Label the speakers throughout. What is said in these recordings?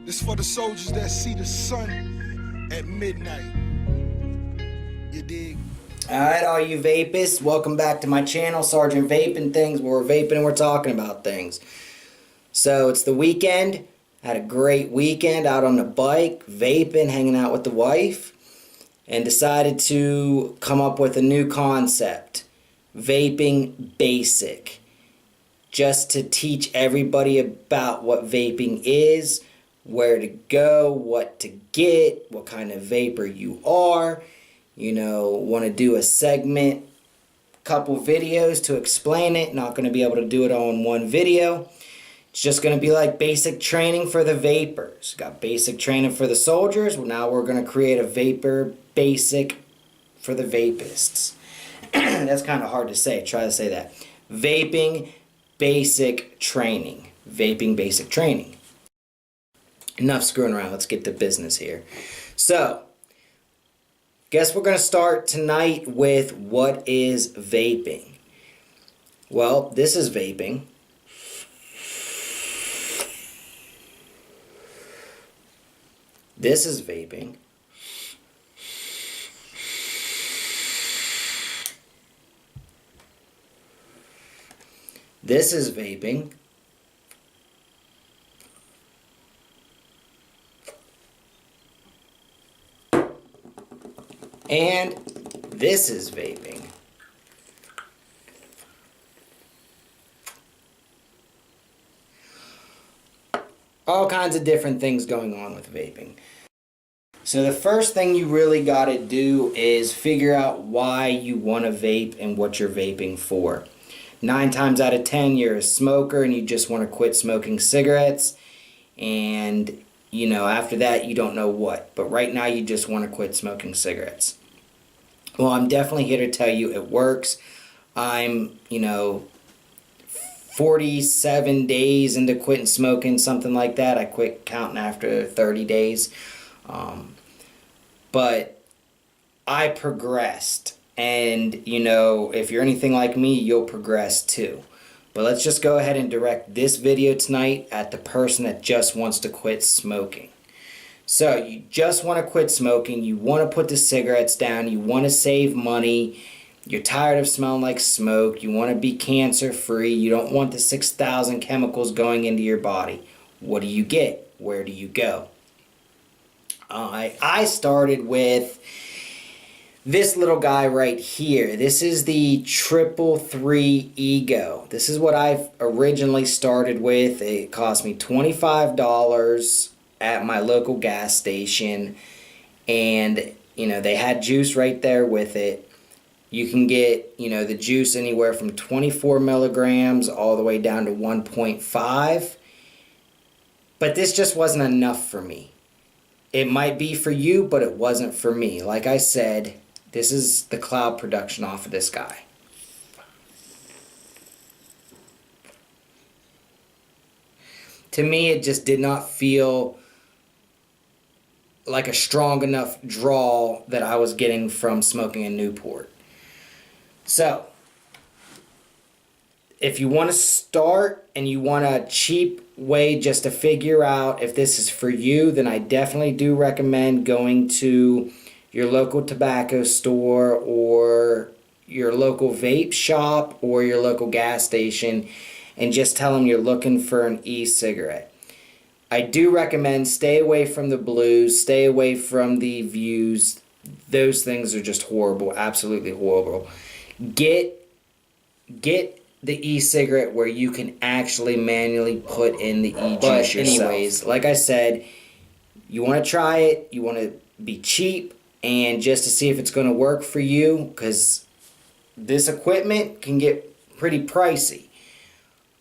Speaker 1: This for the soldiers that see the sun at midnight. You dig?
Speaker 2: Alright, all you vapists, welcome back to my channel, Sergeant Vaping Things, where we're vaping and we're talking about things. So, it's the weekend. Had a great weekend out on the bike, vaping, hanging out with the wife, and decided to come up with a new concept, Vaping Basic. Just to teach everybody about what vaping is, where to go, what to get, what kind of vapor you are. You know, want to do a segment, couple videos to explain it. Not going to be able to do it all in one video. It's just going to be like basic training for the vapors. Got basic training for the soldiers. Well, now we're going to create a vapor basic for the vapists. That's kind of hard to say. Try to say that. Vaping basic training. Vaping basic training. Enough screwing around. Let's get to business here. So, guess we're going to start tonight with what is vaping. Well, this is vaping. This is vaping. This is vaping. And this is vaping. All kinds of different things going on with vaping. So the first thing you really got to do is figure out why you want to vape and what you're vaping for. 9 times out of 10 you're a smoker and you just want to quit smoking cigarettes, and you know, after that you don't know what, but right now you just want to quit smoking cigarettes. Well, I'm definitely here to tell you it works. I'm, 47 days into quitting smoking, something like that. I quit counting after 30 days. But I progressed. And, if you're anything like me, you'll progress too. But let's just go ahead and direct this video tonight at the person that just wants to quit smoking. So, you just want to quit smoking, you want to put the cigarettes down, you want to save money, you're tired of smelling like smoke, you want to be cancer free, you don't want the 6,000 chemicals going into your body. What do you get? Where do you go? I started with this little guy right here. This is the 333 Ego. This is what I originally started with. It cost me $25 at my local gas station, and they had juice right there with it. You can get the juice anywhere from 24 milligrams all the way down to 1.5, but this just wasn't enough for me. It might be for you, but it wasn't for me. Like I said, this is the cloud production off of this guy. To me, it just did not feel like a strong enough draw that I was getting from smoking a Newport. So, if you want to start and you want a cheap way just to figure out if this is for you, then I definitely do recommend going to your local tobacco store or your local vape shop or your local gas station and just tell them you're looking for an e-cigarette. I do recommend stay away from the blues, stay away from the views. Those things are just horrible, absolutely horrible. Get the e-cigarette where you can actually manually put in the e-juice yourself. Anyways, like I said, you want to try it, you want to be cheap, and just to see if it's going to work for you, because this equipment can get pretty pricey.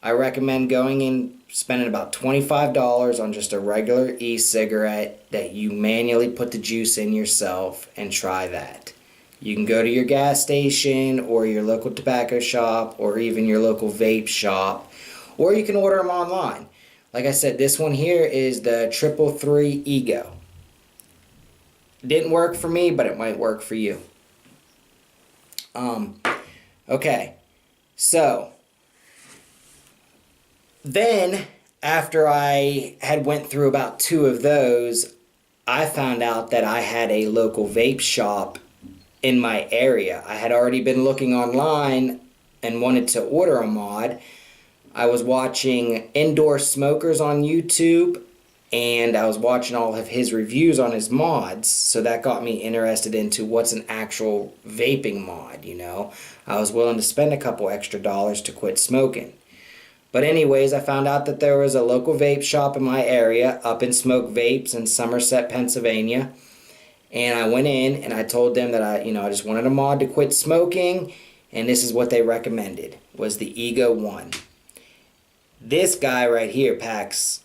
Speaker 2: I recommend going and spending about $25 on just a regular e-cigarette that you manually put the juice in yourself and try that. You can go to your gas station or your local tobacco shop or even your local vape shop, or you can order them online. Like I said, this one here is the 333 Ego. Didn't work for me, but it might work for you. Okay, so then after I had went through about 2 of those, I found out that I had a local vape shop in my area. I had already been looking online and wanted to order a mod. I was watching Indoor Smokers on YouTube, and I was watching all of his reviews on his mods, so that got me interested into what's an actual vaping mod, you know. I was willing to spend a couple extra dollars to quit smoking. But anyways, I found out that there was a local vape shop in my area, Up in Smoke Vapes in Somerset, Pennsylvania. And I went in and I told them that I just wanted a mod to quit smoking, and this is what they recommended, was the Ego 1. This guy right here packs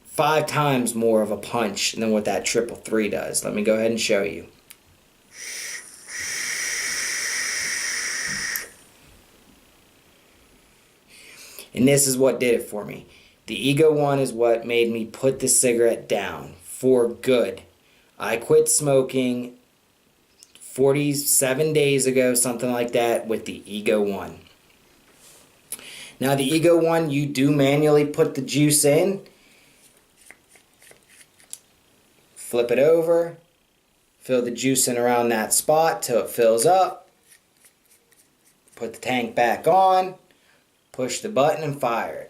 Speaker 2: 5 times more of a punch than what that 333 does. Let me go ahead and show you. And this is what did it for me. The Ego 1 is what made me put the cigarette down for good. I quit smoking 47 days ago, something like that, with the Ego 1. Now the Ego 1, you do manually put the juice in. Flip it over. Fill the juice in around that spot till it fills up. Put the tank back on. Push the button and fire it.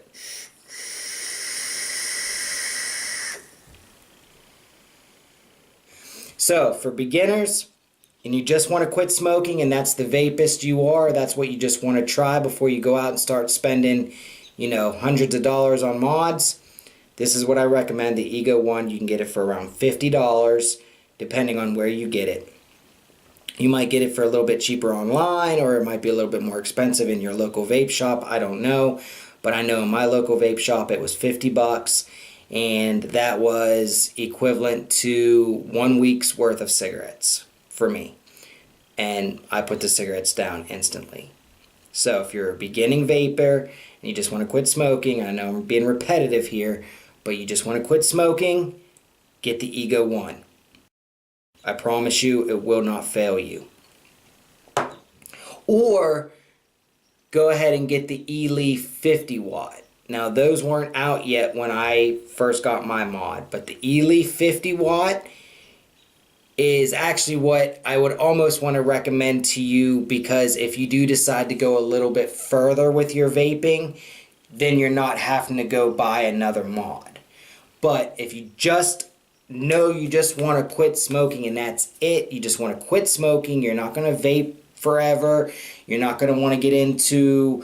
Speaker 2: So, for beginners, and you just want to quit smoking, and that's the vapist you are, that's what you just want to try before you go out and start spending, hundreds of dollars on mods, this is what I recommend. The Ego 1, you can get it for around $50, depending on where you get it. You might get it for a little bit cheaper online, or it might be a little bit more expensive in your local vape shop. I don't know. But I know in my local vape shop it was $50, and that was equivalent to 1 week's worth of cigarettes for me. And I put the cigarettes down instantly. So if you're a beginning vapor and you just want to quit smoking, I know I'm being repetitive here, but you just want to quit smoking, get the Ego 1. I promise you, it will not fail you. Or go ahead and get the E-Leaf 50 watt. Now, those weren't out yet when I first got my mod, but the E-Leaf 50 watt is actually what I would almost want to recommend to you, because if you do decide to go a little bit further with your vaping, then you're not having to go buy another mod. But if you just know you just want to quit smoking and that's it, you just want to quit smoking, you're not going to vape forever, you're not going to want to get into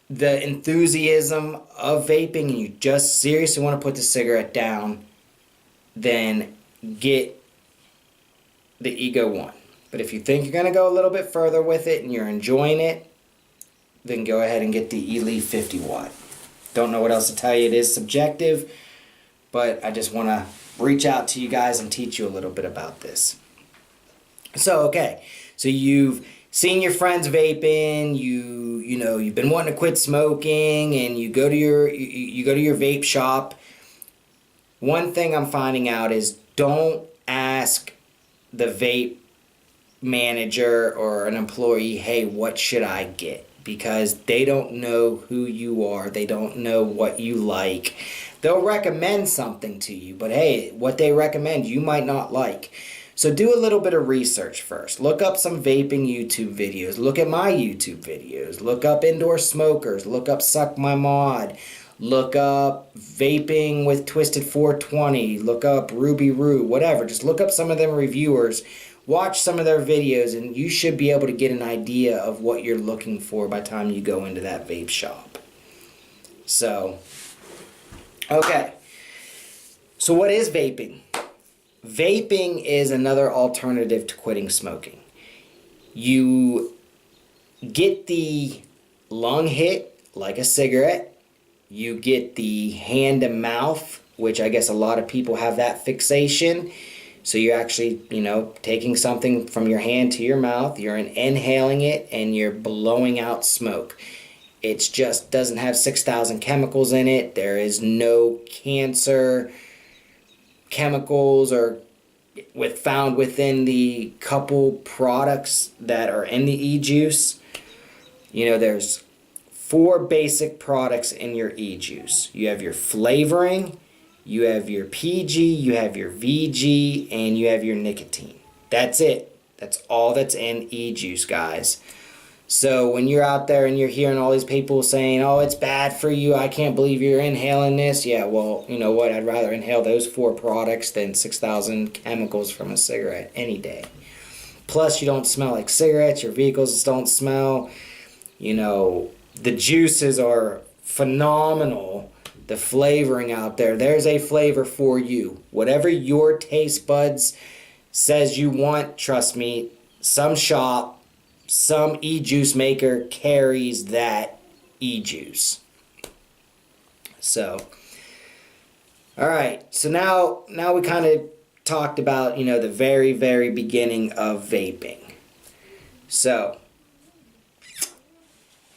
Speaker 2: the enthusiasm of vaping, and you just seriously want to put the cigarette down, then get the Ego 1. But if you think you're going to go a little bit further with it and you're enjoying it, then go ahead and get the E-Leaf 50 watt. Don't know what else to tell you. It is subjective, but I just want to reach out to you guys and teach you a little bit about this. So, okay. So you've seen your friends vaping, you've been wanting to quit smoking, and you go to your vape shop. One thing I'm finding out is don't ask the vape manager or an employee, hey, what should I get? Because they don't know who you are. They don't know what you like. They'll recommend something to you, but hey, what they recommend you might not like. So do a little bit of research first. Look up some vaping YouTube videos. Look at my YouTube videos. Look up Indoor Smokers. Look up Suck My Mod. Look up Vaping with Twisted 420. Look up Ruby Roo. Whatever. Just look up some of them reviewers. Watch some of their videos, and you should be able to get an idea of what you're looking for by the time you go into that vape shop. So, okay. So what is vaping? Vaping is another alternative to quitting smoking. You get the lung hit like a cigarette. You get the hand to mouth, which I guess a lot of people have that fixation. So you're actually, taking something from your hand to your mouth, you're inhaling it, and you're blowing out smoke. It just doesn't have 6,000 chemicals in it. There is no cancer chemicals found within the couple products that are in the e-juice. There's four basic products in your e-juice. You have your flavoring, you have your PG, you have your VG, and you have your nicotine. That's it. That's all that's in e-juice, guys. So when you're out there and you're hearing all these people saying, oh, it's bad for you, I can't believe you're inhaling this. Yeah, well, you know what? I'd rather inhale those four products than 6,000 chemicals from a cigarette any day. Plus, you don't smell like cigarettes. Your vehicles don't smell. You know, the juices are phenomenal. The flavoring out there, there's a flavor for you. Whatever your taste buds says you want, trust me, some shop, some e-juice maker carries that e-juice. So, all right. So now we kind of talked about, you know, the very, very beginning of vaping. So,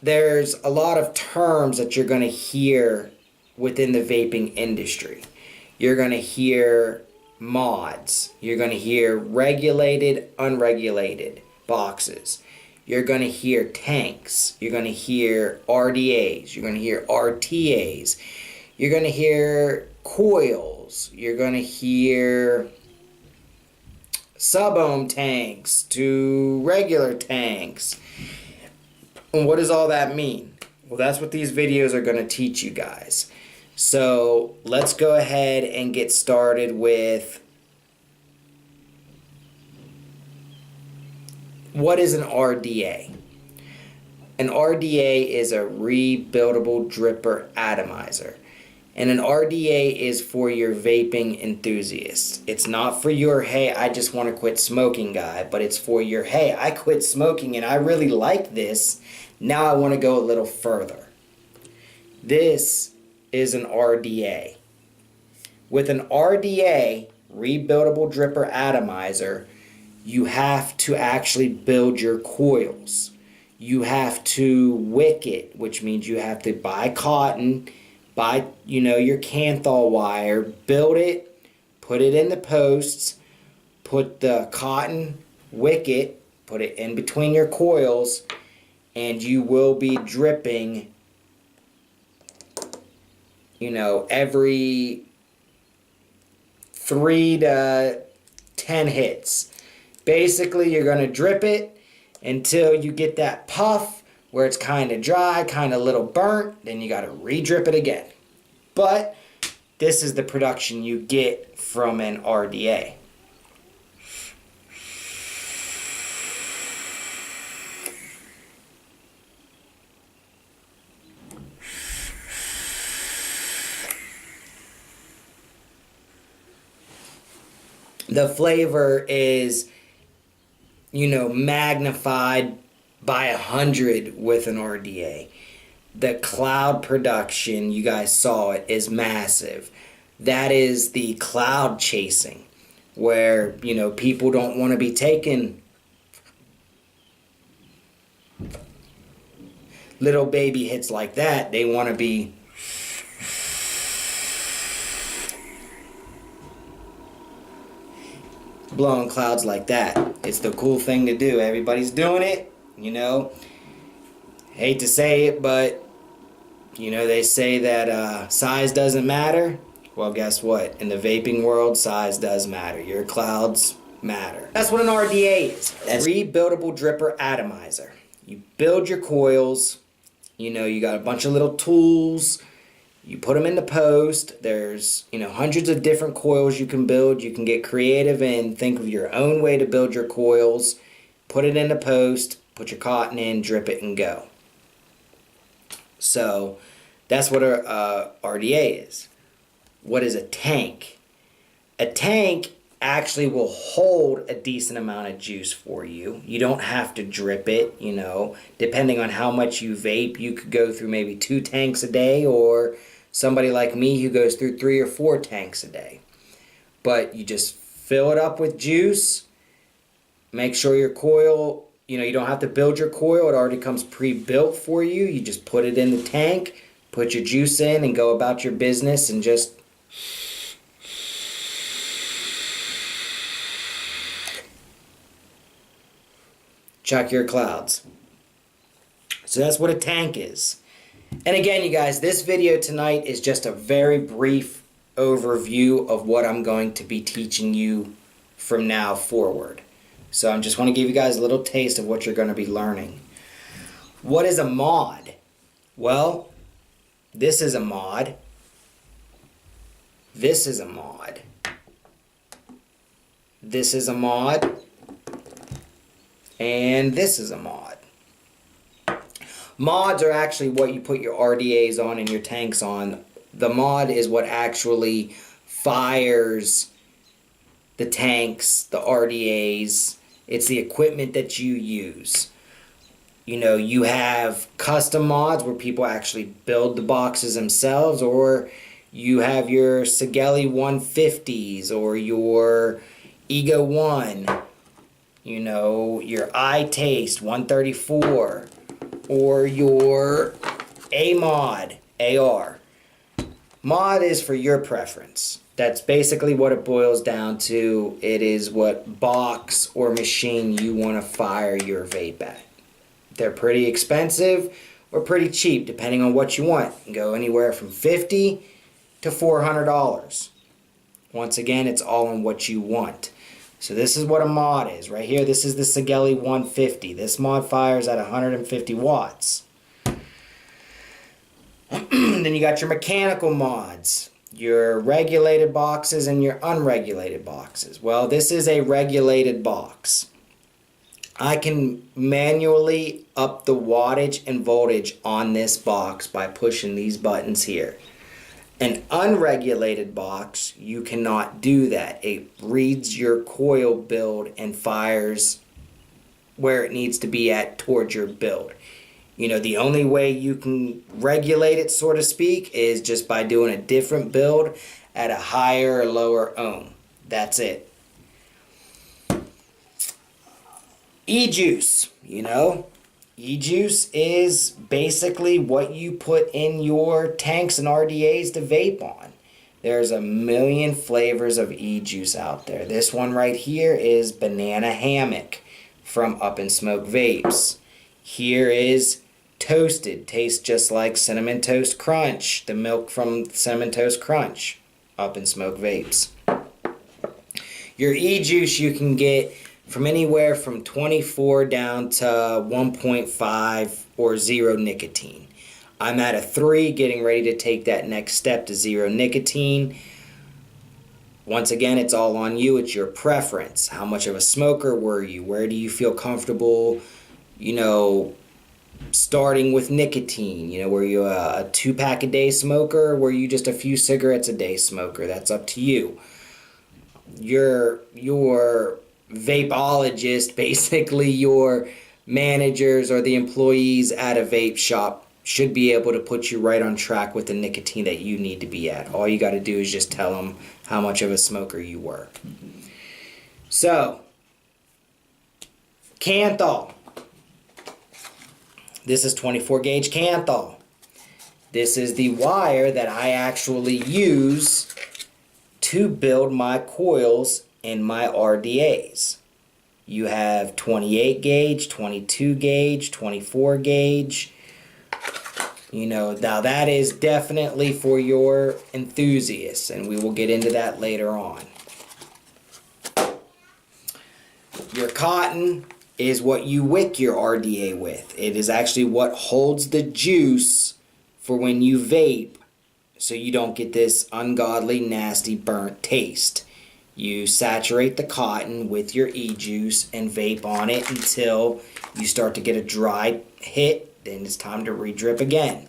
Speaker 2: there's a lot of terms that you're going to hear within the vaping industry. You're going to hear mods. You're going to hear regulated, unregulated boxes. You're going to hear tanks. You're going to hear RDAs. You're going to hear RTAs. You're going to hear coils. You're going to hear sub-ohm tanks to regular tanks. And what does all that mean? Well, that's what these videos are going to teach you guys. So let's go ahead and get started with what is an RDA? An RDA is a rebuildable dripper atomizer. And an RDA is for your vaping enthusiasts. It's not for your, hey, I just want to quit smoking guy, but it's for your, hey, I quit smoking and I really like this. Now I want to go a little further. This is an RDA. With an RDA, rebuildable dripper atomizer, you have to actually build your coils. You have to wick it, which means you have to buy cotton, buy, you know, your Kanthal wire, build it, put it in the posts, put the cotton, wick it, put it in between your coils, and you will be dripping, you know, every 3 to 10 hits. Basically, you're going to drip it until you get that puff where it's kind of dry, kind of a little burnt. Then you got to re-drip it again. But this is the production you get from an RDA. The flavor is, you know, magnified by 100 with an RDA. The cloud production, you guys saw it, is massive. That is the cloud chasing, where, you know, people don't want to be taking little baby hits like that. They want to be blowing clouds like that. It's the cool thing to do. Everybody's doing it, you know. Hate to say it, but you know, they say that size doesn't matter. Well, guess what? In the vaping world, size does matter. Your clouds matter. That's what an RDA is. A rebuildable dripper atomizer. You build your coils. You know, you got a bunch of little tools. You put them in the post. There's, you know, hundreds of different coils you can build. You can get creative and think of your own way to build your coils. Put it in the post. Put your cotton in, drip it, and go. So that's what a RDA is. What is a tank? A tank actually will hold a decent amount of juice for you. You don't have to drip it, you know. Depending on how much you vape, you could go through maybe 2 tanks a day, or somebody like me who goes through 3 or 4 tanks a day. But you just fill it up with juice. Make sure your coil, you know, you don't have to build your coil. It already comes pre-built for you. You just put it in the tank, put your juice in, and go about your business and just chuck your clouds. So that's what a tank is. And again, you guys, this video tonight is just a very brief overview of what I'm going to be teaching you from now forward. So I just want to give you guys a little taste of what you're going to be learning. What is a mod? Well, this is a mod. This is a mod. This is a mod. And this is a mod. Mods are actually what you put your RDAs on and your tanks on. The mod is what actually fires the tanks, the RDAs. It's the equipment that you use. You know, you have custom mods where people actually build the boxes themselves, or you have your Sigelli 150s or your Ego 1, you know, your iTaste 134, or your A-Mod, AR. Mod is for your preference. That's basically what it boils down to. It is what box or machine you want to fire your vape at. They're pretty expensive or pretty cheap, depending on what you want. You can go anywhere from $50 to $400. Once again, it's all on what you want. So this is what a mod is. Right here, this is the Sigelli 150. This mod fires at 150 watts. Then you got your mechanical mods, your regulated boxes and your unregulated boxes. Well, this is a regulated box. I can manually up the wattage and voltage on this box by pushing these buttons here. An unregulated box, you cannot do that. It reads your coil build and fires where it needs to be at towards your build. You know, the only way you can regulate it, so to speak, is just by doing a different build at a higher or lower ohm. That's it. E-juice, you know. E-juice is basically what you put in your tanks and RDAs to vape on. There's a million flavors of e-juice out there. This one right here is Banana Hammock from Up in Smoke Vapes. Here is Toasted. Tastes just like Cinnamon Toast Crunch. The milk from Cinnamon Toast Crunch. Up in Smoke Vapes. Your e-juice you can get from anywhere from 24 down to 1.5 or 0 nicotine. I'm at a 3, getting ready to take that next step to 0 nicotine. Once again, it's all on you. It's your preference. How much of a smoker were you? Where do you feel comfortable, you know, starting with nicotine? You know, were you a 2-pack a day smoker, or were you just a few cigarettes a day smoker? That's up to you. Your vapeologist, basically your managers or the employees at a vape shop, should be able to put you right on track with the nicotine that you need to be at. All you got to do is just tell them how much of a smoker you were. So, Canthal. This is 24 gauge Canthal. This is the wire that I actually use to build my coils in my RDAs. You have 28 gauge, 22 gauge, 24 gauge. You know, now that is definitely for your enthusiasts, and we will get into that later on. Your cotton is what you wick your RDA with. It is actually what holds the juice for when you vape, so you don't get this ungodly, nasty, burnt taste. You saturate the cotton with your e-juice and vape on it until you start to get a dry hit. Then it's time to re-drip again.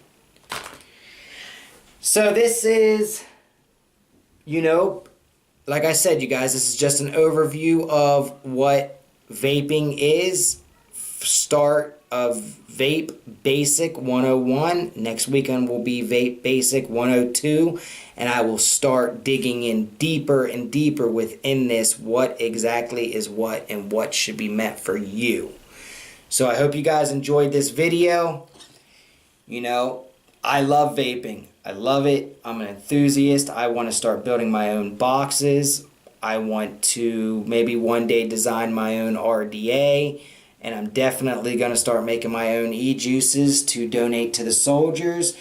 Speaker 2: So this is, you know, like I said, you guys, this is just an overview of what vaping is. Start of Vape Basic 101. Next weekend will be Vape Basic 102. And I will start digging in deeper and deeper within this, what exactly is what and what should be meant for you. So I hope you guys enjoyed this video. You know, I love vaping. I love it. I'm an enthusiast. I want to start building my own boxes. I want to maybe one day design my own RDA And I'm definitely going to start making my own e-juices to donate to the soldiers.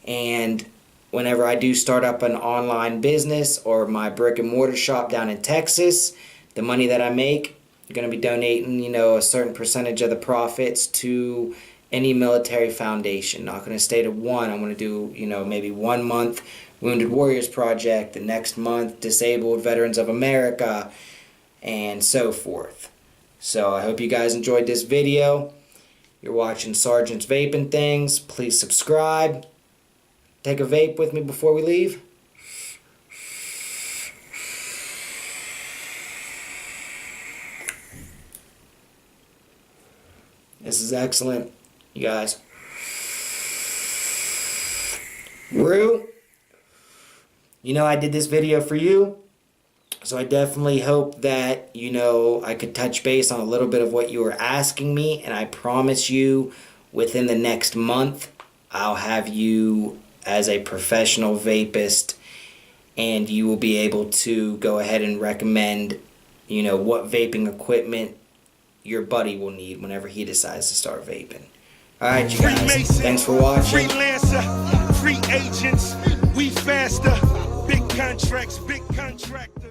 Speaker 2: And whenever I do start up an online business or my brick and mortar shop down in Texas, the money that I make, I'm going to be donating, you know, a certain percentage of the profits to any military foundation. Not going to stay to one. I'm going to do, you know, maybe 1 month Wounded Warriors Project, the next month Disabled Veterans of America, and so forth. So I hope you guys enjoyed this video. You're watching Sergeant's Vaping Things. Please subscribe. Take a vape with me before we leave. This is excellent, you guys. Rue, you know I did this video for you. So I definitely hope that, you know, I could touch base on a little bit of what you were asking me. And I promise you, within the next month, I'll have you as a professional vapist. And you will be able to go ahead and recommend, you know, what vaping equipment your buddy will need whenever he decides to start vaping. Alright, you guys.
Speaker 1: Freemason,
Speaker 2: Thanks for watching.
Speaker 1: freelancer, free agents, we faster. Big contracts, big contract.